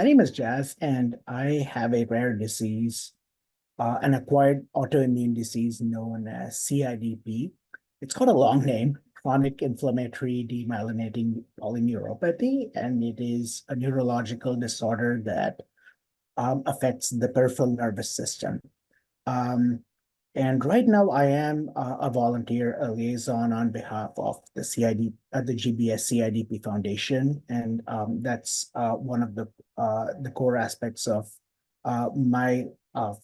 My name is Jas, and I have a rare disease, an acquired autoimmune disease known as CIDP. It's got a long name, chronic inflammatory demyelinating polyneuropathy, and it is a neurological disorder that affects the peripheral nervous system. Um, and right now, I am a volunteer, a liaison on behalf of the GBS-CIDP Foundation, and that's one of the core aspects of my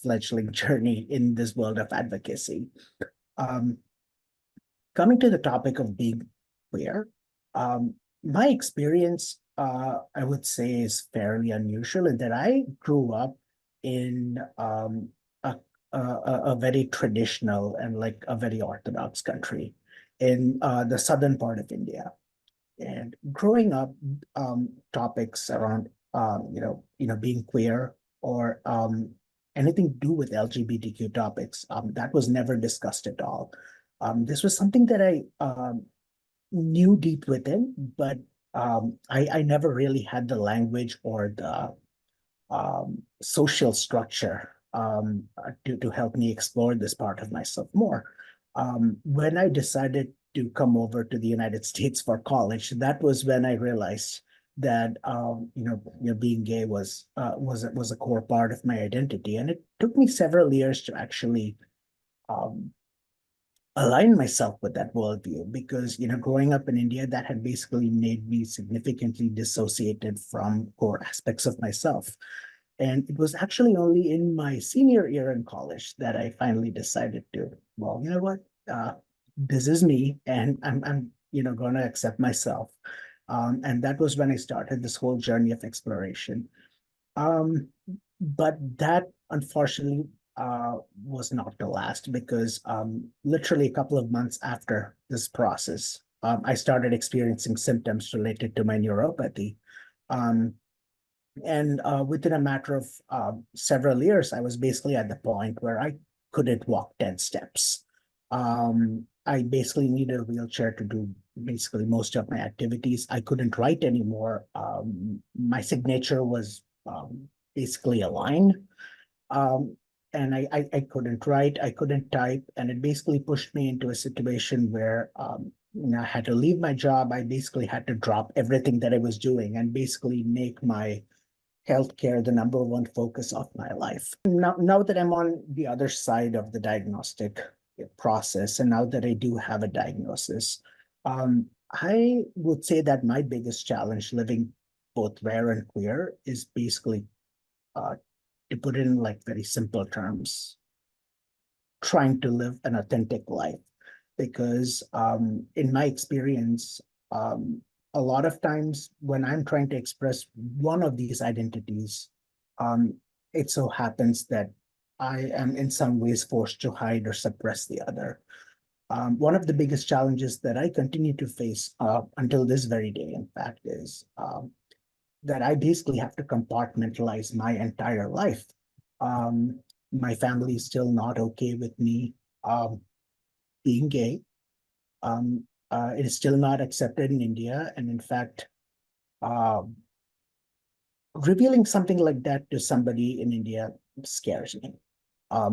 fledgling journey in this world of advocacy. Um, Coming to the topic of being queer, my experience, I would say, is fairly unusual in that I grew up in a, a very traditional and like a very orthodox country in the southern part of India. And growing up, topics around being queer or anything to do with LGBTQ topics, that was never discussed at all. This was something that I knew deep within, but I never really had the language or the social structure to help me explore this part of myself more. When I decided to come over to the United States for college, that was when I realized that being gay was a core part of my identity, and it took me several years to actually um, align myself with that worldview because growing up in India, that had basically made me significantly dissociated from core aspects of myself. And it was actually only in my senior year in college that I finally decided to, well, you know what? This is me, and I'm going to accept myself. And that was when I started this whole journey of exploration. Um, but that unfortunately was not the last because literally a couple of months after this process, I started experiencing symptoms related to my neuropathy. Um, and within a matter of several years, I was basically at the point where I couldn't walk 10 steps. I basically needed a wheelchair to do basically most of my activities. I couldn't write anymore. My signature was basically a line. Um, and I couldn't write, I couldn't type, and it basically pushed me into a situation where I had to leave my job. I basically had to drop everything that I was doing and basically make my healthcare the number one focus of my life. Now that I'm on the other side of the diagnostic process, and now that I do have a diagnosis, I would say that my biggest challenge living both rare and queer is basically, uh, to put it in like very simple terms, trying to live an authentic life. Because in my experience, a lot of times when I'm trying to express one of these identities, um, it so happens that I am in some ways forced to hide or suppress the other. One of the biggest challenges that I continue to face until this very day, in fact, is that I basically have to compartmentalize my entire life. Um, my family is still not okay with me being gay. It is still not accepted in India. And in fact, uh, revealing something like that to somebody in India scares me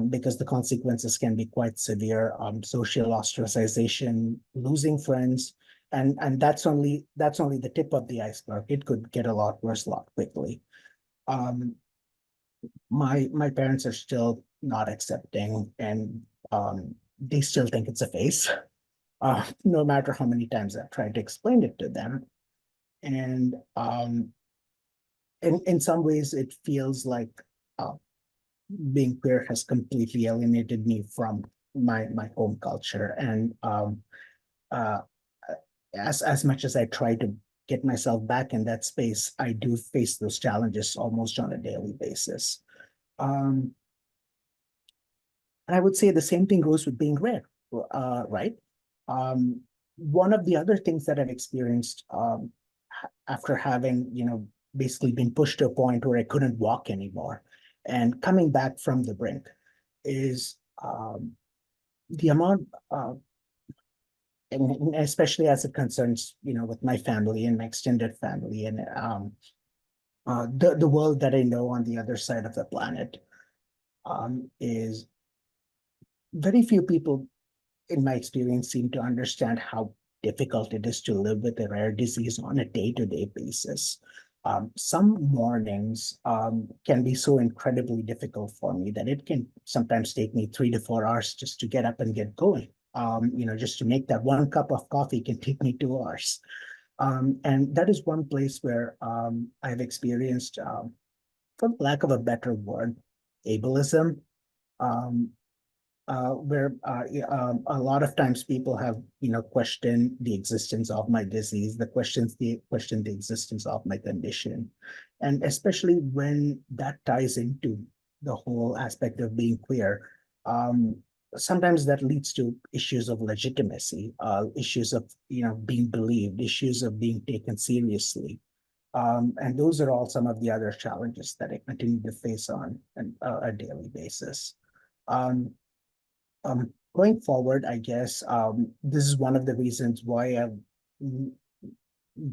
because the consequences can be quite severe. Social ostracization, losing friends, and that's only the tip of the iceberg. It could get a lot worse a lot quickly. Um, my parents are still not accepting, and they still think it's a phase. No matter how many times I've tried to explain it to them. And in some ways, it feels like uh, being queer has completely alienated me from my home culture. And uh, as much as I try to get myself back in that space, I do face those challenges almost on a daily basis. Um, and I would say the same thing goes with being rare, right? Um, One of the other things that I've experienced after having, basically been pushed to a point where I couldn't walk anymore and coming back from the brink is the amount, and especially as it concerns, with my family and my extended family. And the world that I know on the other side of the planet is very few people, in my experience, seem to understand how difficult it is to live with a rare disease on a day-to-day basis. Some mornings can be so incredibly difficult for me that it can sometimes take me 3 to 4 hours just to get up and get going. Just to make that one cup of coffee can take me 2 hours. And that is one place where I've experienced, for lack of a better word, ableism. Um, where a lot of times people have questioned the existence of my disease, the question the existence of my condition, and especially when that ties into the whole aspect of being queer. Um, Sometimes that leads to issues of legitimacy, issues of being believed, issues of being taken seriously. And those are all some of the other challenges that I continue to face on a daily basis. Um, Going forward, I guess this is one of the reasons why I've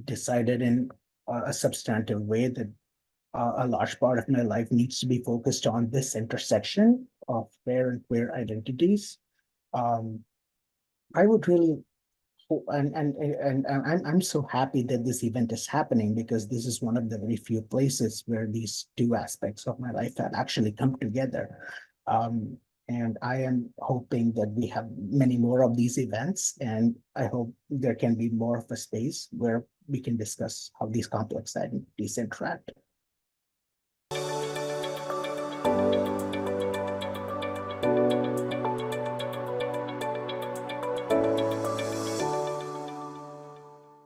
decided in a substantive way that a large part of my life needs to be focused on this intersection of rare and queer identities. Um, I would really I'm so happy that this event is happening because this is one of the very few places where these two aspects of my life have actually come together. Um, and I am hoping that we have many more of these events, and I hope there can be more of a space where we can discuss how these complex identities interact.